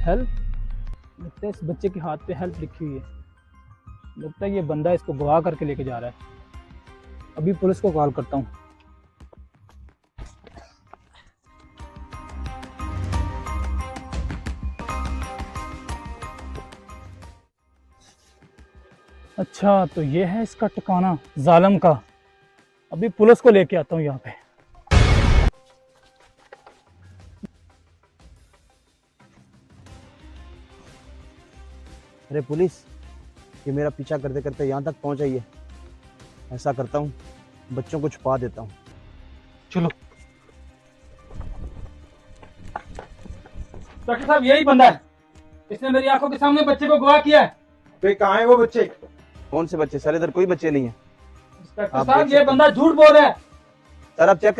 Help, लगता है इस बच्चे के हाथ पे हेल्प लिखी हुई है। लगता है ये बंदा इसको गवाह करके लेके जा रहा है। अभी पुलिस को कॉल करता हूँ। अच्छा, तो ये है इसका ठिकाना जालिम का। अभी पुलिस को लेके आता हूँ यहाँ पे। अरे पुलिस, ये मेरा पीछा करते करते यहाँ तक पहुँच आई है। ऐसा करता हूँ, बच्चों को छुपा देता हूँ। चलो। डॉक्टर साहब, यही बंदा है, इसने मेरी आंखों के सामने बच्चे को गवाह किया है। वे कहाँ है वो बच्चे? कौन से बच्चे सर? इधर कोई बच्चे नहीं है। डॉक्टर आप साहब, देख ये सकते बंदा झूठ बोल रहा है। सर, आप चेक